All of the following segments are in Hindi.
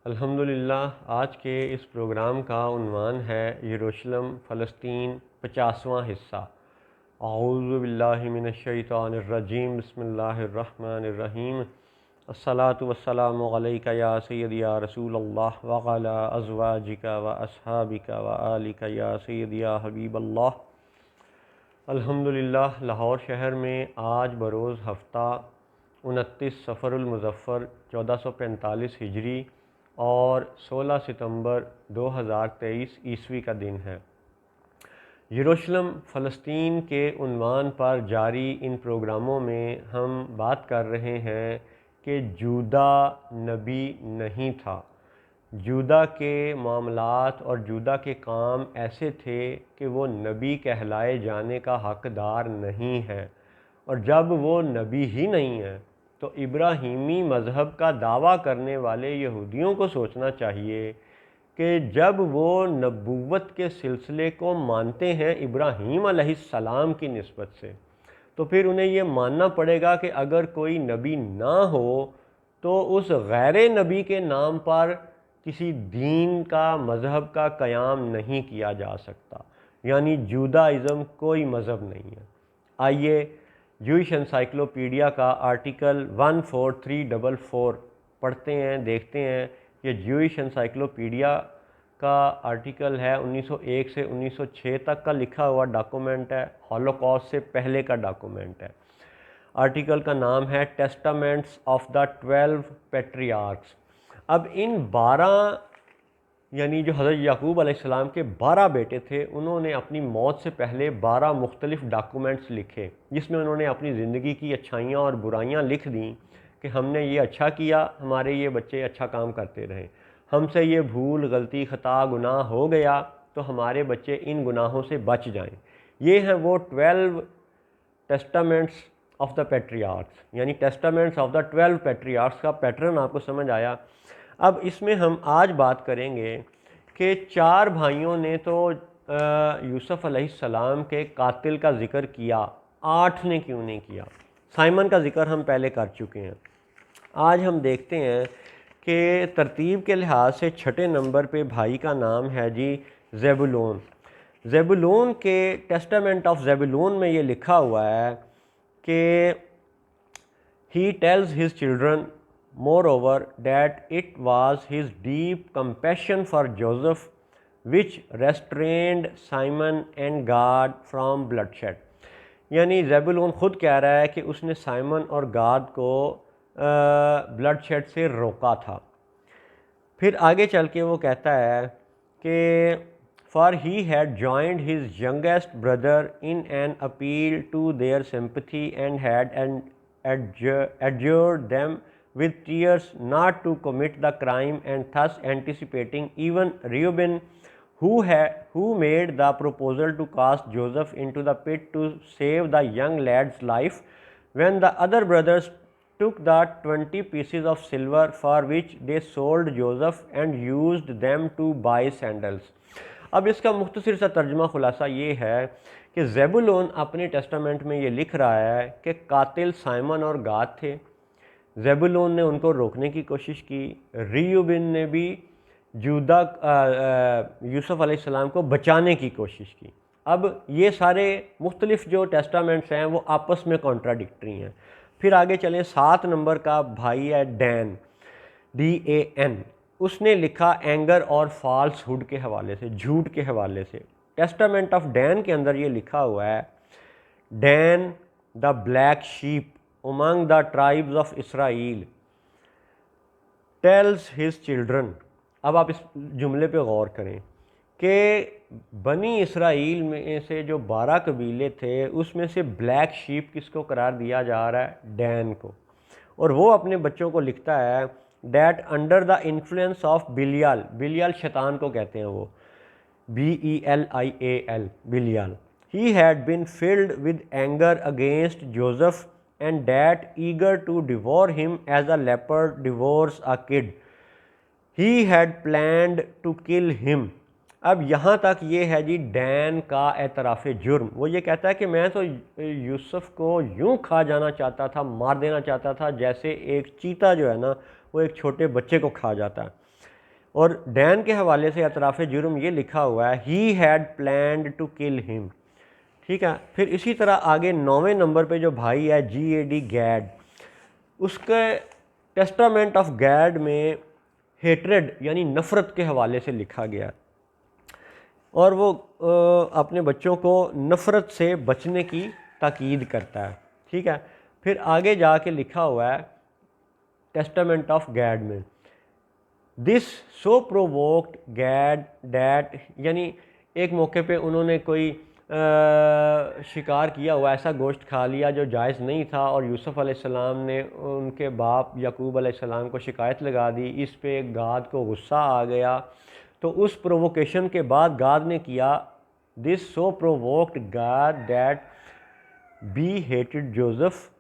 अल्हम्दुलिल्लाह। आज के इस प्रोग्राम का उन्वान है यरूशलेम फ़लस्तीन 50वां हिस्सा। अऊज़ु बिल्लाहि मिनश शैतानिर रजीम, बिस्मिल्लाहिर्रहमानिर्रहीम। अस्सलातु वस्सलामु अलैका या सय्यदी या रसूलल्लाह व अला अज़वाजिका व अस्हाबिका व आलिका या सय्यदी या हबीबल्लाह। अल्हम्दुलिल्लाह, लाहौर शहर में आज बरोज़ हफ़्ता 29 सफ़रुल मुज़फ़्फ़र 1445 हिजरी और 16 सितंबर 2023 ईस्वी का दिन है। यरूशलेम फ़लस्तीन के उन्वान पर जारी इन प्रोग्रामों में हम बात कर रहे हैं कि जूदा नबी नहीं था। जूदा के मामलात और जूदा के काम ऐसे थे कि वो नबी कहलाए जाने का हक़दार नहीं है, और जब वो नबी ही नहीं है तो इब्राहीमी मज़हब का दावा करने वाले यहूदियों को सोचना चाहिए कि जब वो नबूवत के सिलसिले को मानते हैं इब्राहीम अलैहिस्सलाम की निस्बत से, तो फिर उन्हें ये मानना पड़ेगा कि अगर कोई नबी ना हो तो उस गैर नबी के नाम पर किसी दीन का मज़हब का क़याम नहीं किया जा सकता। यानी जूदाइज़म कोई मज़हब नहीं है। आइए जूइश एनसाइक्लोपीडिया का आर्टिकल 14344 पढ़ते हैं, देखते हैं। ये जूइश एनसाइक्लोपीडिया का आर्टिकल है, 1901 से 1906 तक का लिखा हुआ डॉक्यूमेंट है, हॉलोकॉस्ट से पहले का डॉक्यूमेंट है। आर्टिकल का नाम है टेस्टामेंट्स ऑफ द 12 पैट्रियार्क्स। अब इन 12 यानी जो हज़रत याकूब अलैहिस्सलाम के 12 बेटे थे, उन्होंने अपनी मौत से पहले 12 मुख्तलिफ़ डॉक्यूमेंट्स लिखे, जिसमें उन्होंने अपनी ज़िंदगी की अच्छाइयाँ और बुराइयाँ लिख दी कि हमने ये अच्छा किया, हमारे ये बच्चे अच्छा काम करते रहे, हमसे ये भूल गलती ख़ता गुनाह हो गया तो हमारे बच्चे इन गुनाहों से बच जाएं। ये हैं वो 12 टेस्टामेंट्स ऑफ द पैट्रियार्क्स, यानी टेस्टामेंट्स ऑफ द 12 पैट्रियार्क्स का पैटर्न आपको समझ आया। अब इसमें हम आज बात करेंगे कि 4 भाइयों ने तो यूसुफ अलैहिस्सलाम के कातिल का जिक्र किया, 8 ने क्यों नहीं किया। साइमन का जिक्र हम पहले कर चुके हैं। आज हम देखते हैं कि तरतीब के लिहाज से 6ठे नंबर पे भाई का नाम है जी ज़ेबुलून। ज़ेबुलून के टेस्टामेंट ऑफ ज़ेबुलून में ये लिखा हुआ है कि he tells his children moreover that it was his deep compassion for Joseph which restrained Simon and God from bloodshed। यानी ज़ेबुलून ख़ुद कह रहा है कि उसने साइमन और गाद को ब्लडशेड से रोका था। फिर आगे चल के वो कहता है कि for he had joined his youngest brother in an appeal to their sympathy and had adjured them with tears not to commit the crime, and thus anticipating even Reuben who made the proposal to cast Joseph into the pit to save the young lad's life, when the other brothers took the 20 pieces of silver for which they sold Joseph and used them to buy sandals। अब इसका मुख्तसर सा तर्जुमा खुलासा ये है कि ज़ेबुलून अपने टेस्टामेंट में ये लिख रहा है कि कातिल साइमन और गाद थे। ज़ेबुलून ने उनको रोकने की कोशिश की, रियूबिन ने भी जूदा यूसुफ अलैहिस्सलाम को बचाने की कोशिश की। अब ये सारे मुख्तलिफ जो टेस्टामेंट्स हैं वो आपस में कॉन्ट्राडिक्टरी हैं। फिर आगे चलें, 7 नंबर का भाई है डैन, DAN। उसने लिखा एंगर और फॉल्सहुड के हवाले से, झूठ के हवाले से। टेस्टामेंट ऑफ डैन के अंदर ये लिखा हुआ है, Dan the black sheep among the tribes of Israel tells his children। अब आप इस जुमले पे गौर करें कि बनी इसराइल में से जो 12 कबीले थे उसमें से ब्लैक शीप किसको करार दिया जा रहा है, डैन को। और वो अपने बच्चों को लिखता है that under the influence of Belial, Belial शैतान को कहते हैं वो, BELIAL, बिलियाल, he had been filled with anger against Joseph and that eager to devour him as a leopard devours a kid, he had planned to kill him। अब यहाँ तक ये है जी डैन का एतराफ़ जुर्म। वो ये कहता है कि मैं तो यूसुफ को यूँ खा जाना चाहता था, मार देना चाहता था, जैसे एक चीता जो है ना वो एक छोटे बच्चे को खा जाता है। और डैन के हवाले से अतराफ़ जुर्म ये लिखा हुआ है he had planned to kill him. ठीक है, फिर इसी तरह आगे 9वें नंबर पे जो भाई है GAD गैड, उसके टेस्टामेंट ऑफ गैड में हेट्रेड यानी नफ़रत के हवाले से लिखा गया और वो अपने बच्चों को नफ़रत से बचने की ताकीद करता है। ठीक है, फिर आगे जाके लिखा हुआ है टेस्टामेंट ऑफ गैड में this so provoked guide that, यानी एक मौके पे उन्होंने कोई शिकार किया हुआ ऐसा गोश्त खा लिया जो जायज़ नहीं था और यूसुफ अलैहिस्सलाम ने उनके बाप याकूब अलैहिस्सलाम को शिकायत लगा दी। इस पे गाद को गुस्सा आ गया, तो उस प्रोवोकेशन के बाद गाद ने किया this so provoked God that he hated Joseph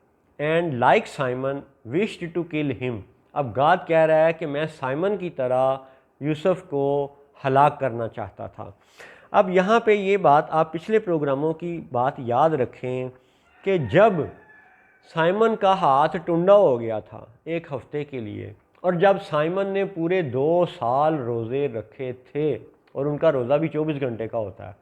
and like Simon wished to kill him. अब गाद कह रहा है कि मैं साइमन की तरह यूसुफ को हलाक करना चाहता था। अब यहाँ पे ये बात आप पिछले प्रोग्रामों की बात याद रखें कि जब साइमन का हाथ टुंडा हो गया था एक हफ्ते के लिए, और जब साइमन ने पूरे 2 साल रोज़े रखे थे, और उनका रोज़ा भी 24 घंटे का होता है,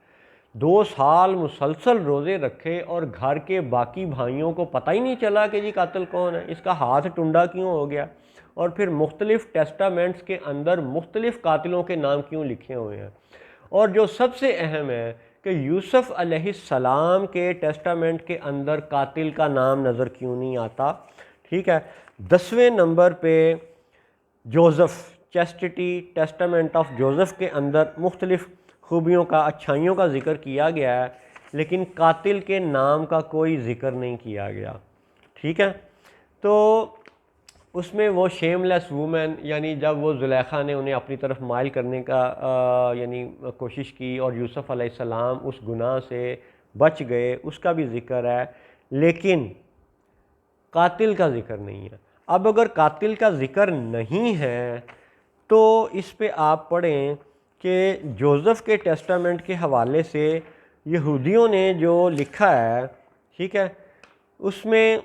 2 साल मुसलसल रोज़े रखे और घर के बाकी भाइयों को पता ही नहीं चला कि जी कातिल कौन है, इसका हाथ टुंडा क्यों हो गया, और फिर मुख्तलिफ़ टेस्टामेंट्स के अंदर मुख्तलिफ़ कातिलों के नाम क्यों लिखे हुए हैं। और जो सबसे अहम है कि यूसुफ अलैहिस्सलाम के टेस्टामेंट के अंदर कातिल का नाम नज़र क्यों नहीं आता। ठीक है, 10वें नंबर पे Joseph, chastity testament of Joseph के अंदर मुख्तलिफ़ खूबियों का, अच्छाइयों का ज़िक्र किया गया है, लेकिन कातिल के नाम का कोई ज़िक्र नहीं किया गया। ठीक है, तो उसमें वो शेमलेस वूमेन, यानी जब वो जुलेखा ने उन्हें अपनी तरफ माइल करने का यानी कोशिश की और यूसुफ अलैहिस्सलाम उस गुनाह से बच गए, उसका भी ज़िक्र है, लेकिन कातिल का ज़िक्र नहीं है। अब अगर कातिल का ज़िक्र नहीं है तो इस पे आप पढ़ें कि जोसेफ के टेस्टामेंट के हवाले से यहूदियों ने जो लिखा है, ठीक है, उसमें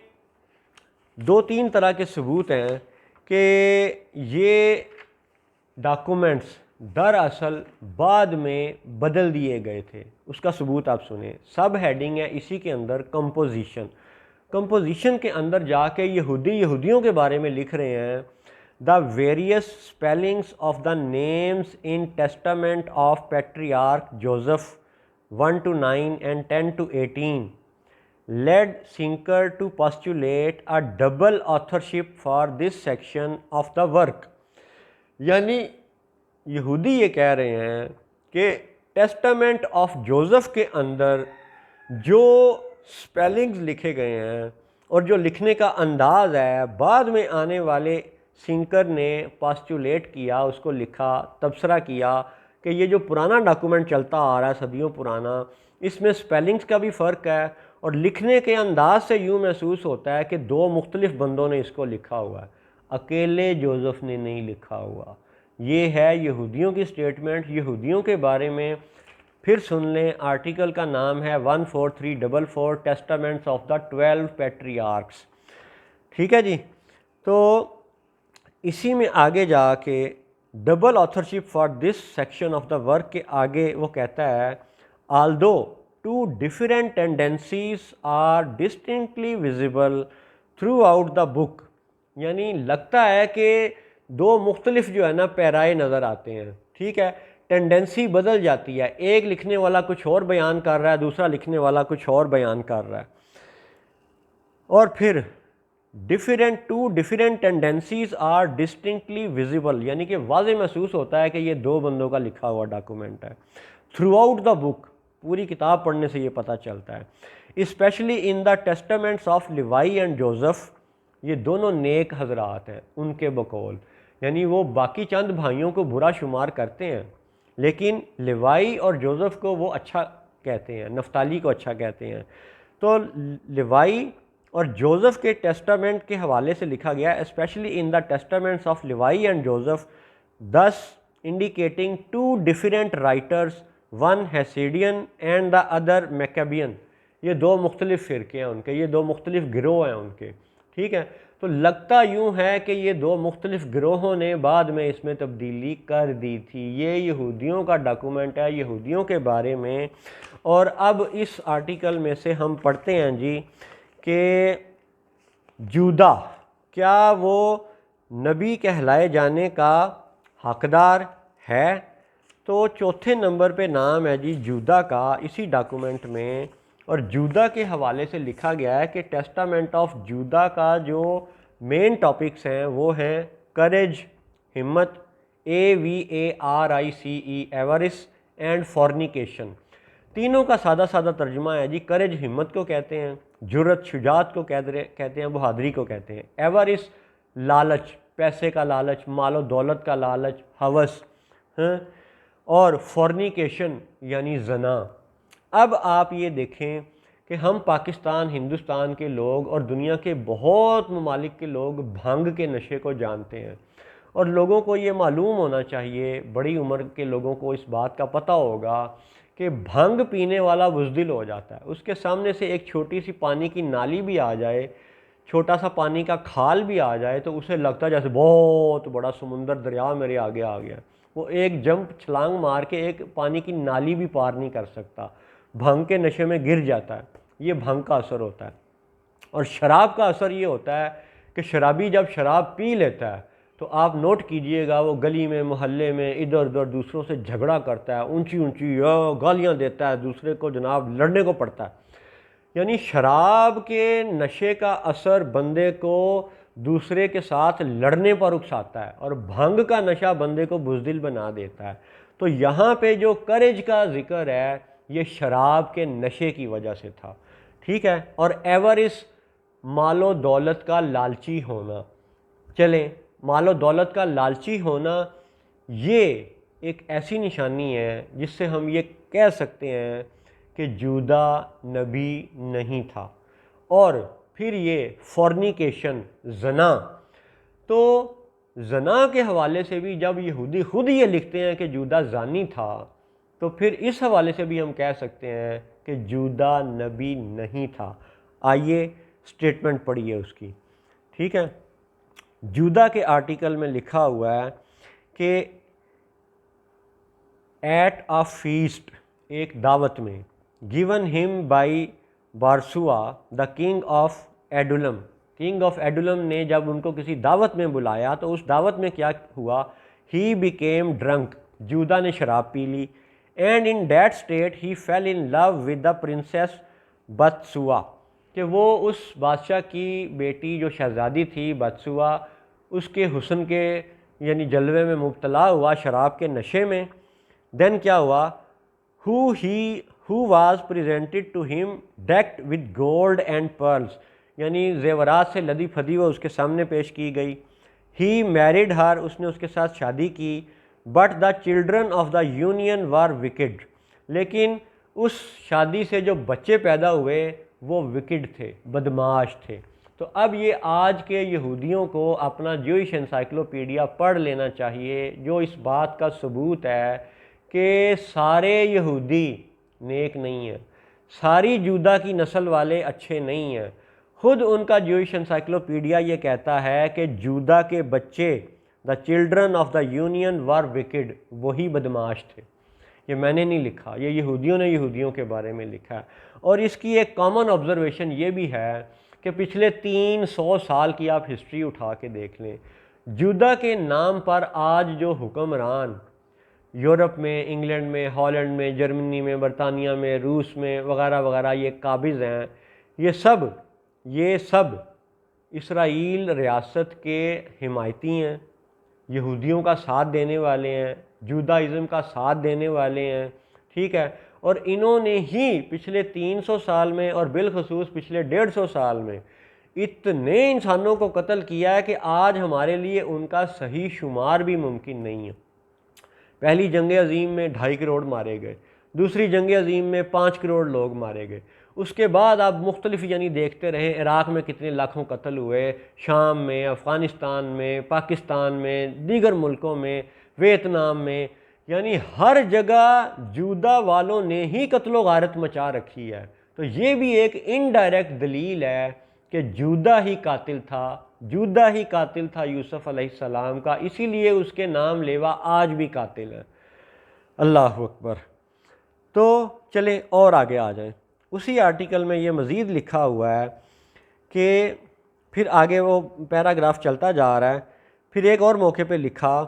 2-3 तरह के सबूत हैं कि ये डॉक्यूमेंट्स दरअसल बाद में बदल दिए गए थे। उसका सबूत आप सुने, सब हेडिंग है इसी के अंदर कंपोजिशन। कंपोजिशन के अंदर जाके यहूदियों के बारे में लिख रहे हैं the various spellings of the names in testament of patriarch Joseph 1 to 9 and 10 to 18 led Sinker to postulate a double authorship for this section of the work। यानी यहूदी ये कह रहे हैं कि टेस्टामेंट ऑफ जोसेफ के अंदर जो स्पेलिंग्स लिखे गए हैं और जो लिखने का अंदाज़ है, बाद में आने वाले सिंकर ने पोस्टुलेट किया, उसको लिखा, तबसरा किया कि ये जो पुराना डॉक्यूमेंट चलता आ रहा है सदियों पुराना, इसमें स्पेलिंग्स का भी फ़र्क है और लिखने के अंदाज से यूँ महसूस होता है कि 2 मुख्तलिफ बंदों ने इसको लिखा हुआ है, अकेले जोसेफ ने नहीं लिखा हुआ। ये है यहूदियों की स्टेटमेंट। यहूदियों के बारे में फिर सुन लें, आर्टिकल का नाम है 14344 टेस्टामेंट्स ऑफ द 12 पैट्रियार्क्स। ठीक है जी, तो इसी में आगे जाके double authorship for this section of the work के आगे वो कहता है although two different tendencies are distinctly visible throughout the book. यानी लगता है कि 2 मुख्तलिफ जो है ना पैराए नज़र आते हैं। ठीक है, टेंडेंसी बदल जाती है, एक लिखने वाला कुछ और बयान कर रहा है, दूसरा लिखने वाला कुछ और बयान कर रहा है। और फिर different tendencies are distinctly visible, यानी कि वाज़े महसूस होता है कि ये 2 बंदों का लिखा हुआ डॉक्यूमेंट है। थ्रू आउट द बुक, पूरी किताब पढ़ने से ये पता चलता है। Specially in the testaments of Levi and Joseph, ये दोनों नेक हजरात हैं उनके बकौल, यानी वो बाकी चंद भाइयों को बुरा शुमार करते हैं, लेकिन लिवाई और जोसेफ को वो अच्छा कहते हैं, नफ्ताली को अच्छा कहते हैं। तो लिवाई और जोसेफ के टेस्टामेंट के हवाले से लिखा गया, specially in the testaments of Levi and Joseph, thus indicating 2 different writers, one Hasidean and the other Maccabean. ये 2 मुख्तलिफ फ़िरके हैं उनके, ये 2 मुख्तलिफ गिरोह हैं उनके। ठीक है, तो लगता यूँ है कि ये दो मुख्तलिफ गिरोहों ने बाद में इसमें तब्दीली कर दी थी। ये यहूदियों का डॉक्यूमेंट है यहूदियों के बारे में। और अब इस आर्टिकल में से हम पढ़ते हैं जी कि जूदा क्या वो नबी कहलाए जाने का हकदार है। तो चौथे नंबर पे नाम है जी जूदा का इसी डॉक्यूमेंट में। और जूदा के हवाले से लिखा गया है कि टेस्टामेंट ऑफ जूदा का जो मेन टॉपिक्स हैं वो हैं करेज, हिम्मत, AVARICE, एवरिस एंड फॉर्निकेशन। तीनों का सादा सादा तर्जुमा है जी। करेज हिम्मत को कहते हैं, जुर्रत शुजात को कहते हैं, बहादुरी को कहते हैं। एवरिस लालच, पैसे का लालच, मालो दौलत का लालच, हवस हैं। और फॉर्निकेशन यानी जना। अब आप ये देखें कि हम पाकिस्तान, हिंदुस्तान के लोग और दुनिया के बहुत ममालिक के लोग भांग के नशे को जानते हैं। और लोगों को ये मालूम होना चाहिए, बड़ी उम्र के लोगों को इस बात का पता होगा कि भांग पीने वाला बुज़दिल हो जाता है। उसके सामने से एक छोटी सी पानी की नाली भी आ जाए, छोटा सा पानी का खाल भी आ जाए, तो उसे लगता है जैसे बहुत बड़ा समुंदर दरिया मेरे आगे आ गया। वो एक जंप छलांग मार के एक पानी की नाली भी पार नहीं कर सकता, भांग के नशे में गिर जाता है। ये भांग का असर होता है। और शराब का असर ये होता है कि शराबी जब शराब पी लेता है तो आप नोट कीजिएगा वो गली में, मोहल्ले में, इधर उधर दूसरों से झगड़ा करता है, ऊंची ऊंची गालियां देता है, दूसरे को जनाब लड़ने को पड़ता है। यानी शराब के नशे का असर बंदे को दूसरे के साथ लड़ने पर उकसाता है और भांग का नशा बंदे को बुज़दिल बना देता है। तो यहाँ पे जो करेज का जिक्र है ये शराब के नशे की वजह से था, ठीक है। और एवरिस मालो दौलत का लालची होना। चलें, मालो दौलत का लालची होना ये एक ऐसी निशानी है जिससे हम ये कह सकते हैं कि जूदा नबी नहीं था। और फिर ये फॉर्निकेशन, जना। तो जना के हवाले से भी जब यहूदी खुद ये लिखते हैं कि जूदा जानी था, तो फिर इस हवाले से भी हम कह सकते हैं कि जूदा नबी नहीं था। आइए स्टेटमेंट पढ़िए उसकी, ठीक है। जूदा के आर्टिकल में लिखा हुआ है कि एट अ फीस्ट, एक दावत में, given him by Barsua the king of Adullam. King of Adullam ने जब उनको किसी दावत में बुलाया तो उस दावत में क्या हुआ, ही बिकेम ड्रंक, जूदा ने शराब पी ली। And in that state he fell in love with the princess Bathshua, कि वो उस बादशाह की बेटी जो शहजादी थी बत्सुआ, उसके हुस्न के यानी जलवे में मुब्तला हुआ, शराब के नशे में। देन क्या हुआ, who was presented to him decked with gold and pearls, यानी जेवरात से लदी फदी वो उसके सामने पेश की गई। ही मैरिड हर, उसने उसके साथ शादी की। But the children of the union were wicked, लेकिन उस शादी से जो बच्चे पैदा हुए वो विकेड थे, बदमाश थे। तो अब ये आज के यहूदियों को अपना ज्यूइश एनसाइक्लोपीडिया पढ़ लेना चाहिए, जो इस बात का सबूत है कि सारे यहूदी नेक नहीं हैं, सारी जूदा की नस्ल वाले अच्छे नहीं हैं। खुद उनका ज्यूइश एनसाइक्लोपीडिया ये कहता है कि जूदा के बच्चे, the children of the union were wicked, वही बदमाश थे। ये मैंने नहीं लिखा, ये यहूदियों ने यहूदियों के बारे में लिखा है। और इसकी एक कॉमन ऑब्जर्वेशन ये भी है कि पिछले 300 साल की आप हिस्ट्री उठा के देख लें, जूदा के नाम पर आज जो हुक्मरान यूरोप में, इंग्लैंड में, हॉलैंड में, जर्मनी में, बरतानिया में, रूस में वगैरह वगैरह ये काबिज़ हैं, ये सब इसराइल रियासत के हिमायती हैं, यहूदियों का साथ देने वाले हैं, जूदाइज़म का साथ देने वाले हैं, ठीक है। और इन्होंने ही पिछले 300 साल में और बिलखसूस पिछले 150 साल में इतने इंसानों को कत्ल किया है कि आज हमारे लिए उनका सही शुमार भी मुमकिन नहीं है। पहली जंग अजीम में 2.5 करोड़ मारे गए, दूसरी जंग अजीम में 5 करोड़ लोग मारे गए। उसके बाद आप मुख्तलिफ यानी देखते रहे, इराक़ में कितने लाखों कत्ल हुए, शाम में, अफ़गानिस्तान में, पाकिस्तान में, दीगर मुल्कों में, वियतनाम में, यानी हर जगह जूदा वालों ने ही कत्लो गारत मचा रखी है। तो ये भी एक इनडायरेक्ट दलील है कि जूदा ही कातिल था, जूदा ही कातिल था यूसुफ अलैहिस्सलाम का, इसीलिए उसके नाम लेवा आज भी कातिल है। अल्लाह अकबर। तो चले और आगे आ जाएं। उसी आर्टिकल में ये मज़ीद लिखा हुआ है कि फिर आगे वो पैराग्राफ चलता जा रहा है। फिर एक और मौके पे लिखा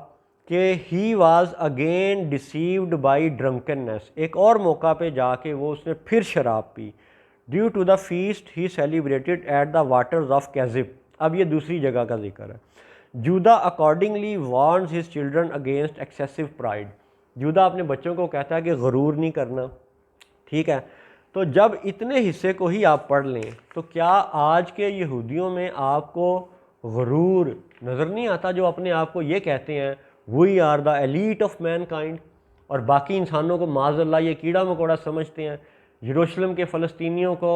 कि he was again deceived by drunkenness. एक और मौका पे जाके वो उसने फिर शराब पी। Due to the feast he celebrated at the waters of Chezib. अब ये दूसरी जगह का जिक्र है। Judah accordingly warns his children against excessive pride. Judah अपने बच्चों को कहता है कि गरूर नहीं करना, ठीक है। तो जब इतने हिस्से को ही आप पढ़ लें तो क्या आज के यहूदियों में आपको गरूर नज़र नहीं आता, जो अपने आप को ये कहते हैं we are the elite of mankind, और बाकी इंसानों को माज़अल्लाह ये कीड़ा मकोड़ा समझते हैं। यरूशलेम के फ़लस्तीनियों को,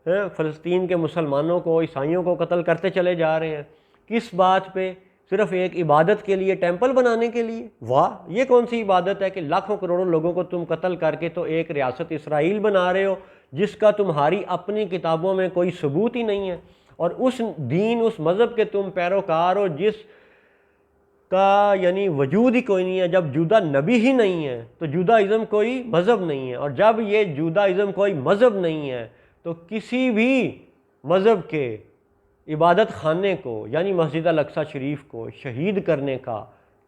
फ़लस्तीन के मुसलमानों को, ईसाइयों को कत्ल करते चले जा रहे हैं। किस बात पे? सिर्फ एक इबादत के लिए, टेंपल बनाने के लिए। वाह, ये कौन सी इबादत है कि लाखों करोड़ों लोगों को तुम कत्ल करके तो एक रियासत इसराइल बना रहे हो जिसका तुम्हारी अपनी किताबों में कोई सबूत ही नहीं है, और उस दीन, उस मज़हब के तुम पैरोकार हो जिस का यानी वजूद ही कोई नहीं है। जब जूदा नबी ही नहीं है तो जूदाइज़म कोई मज़हब नहीं है, और जब ये जूदाइज़म कोई मज़हब नहीं है तो किसी भी मज़हब के इबादत खाने को यानी मस्जिद अल-अक्सा शरीफ को शहीद करने का,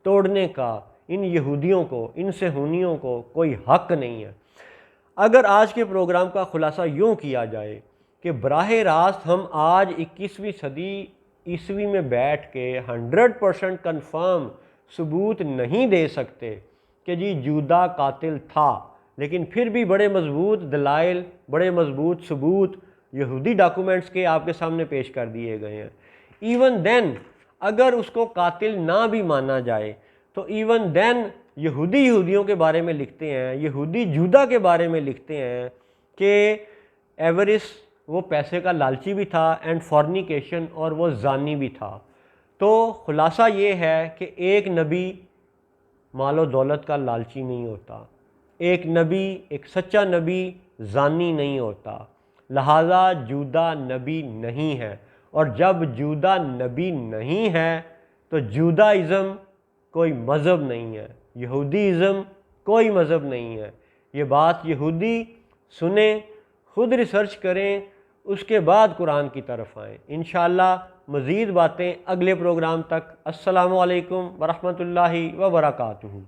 तोड़ने का इन यहूदियों को, इन सहूनियों को कोई हक़ नहीं है। अगर आज के प्रोग्राम का खुलासा यूँ किया जाए कि बराह रास्त हम आज 21वीं सदी ईस्वी में बैठ के 100% कन्फर्म सबूत नहीं दे सकते कि जी जूदा कातिल था, लेकिन फिर भी बड़े मजबूत दलाइल, बड़े मजबूत सबूत यहूदी डॉक्यूमेंट्स के आपके सामने पेश कर दिए गए हैं। इवन देन अगर उसको कातिल ना भी माना जाए तो इवन देन यहूदियों के बारे में लिखते हैं, यहूदी जूदा के बारे में लिखते हैं कि एवरिस वो पैसे का लालची भी था एंड फॉर्निकेशन, और वो जानी भी था। तो खुलासा ये है कि एक नबी मालो दौलत का लालची नहीं होता, एक नबी, एक सच्चा नबी जानी नहीं होता, लिहाजा जूदा नबी नहीं है। और जब जूदा नबी नहीं है तो जूदाइज़म कोई मज़हब नहीं है, यहूदीज़म कोई मज़हब नहीं है। ये बात यहूदी सुने, खुद रिसर्च करें, उसके बाद कुरान की तरफ आएँ। इंशाअल्लाह मज़ीद बातें अगले प्रोग्राम तक। अस्सलामु अलैकुम वरहमतुल्लाहि व बरकातुहू।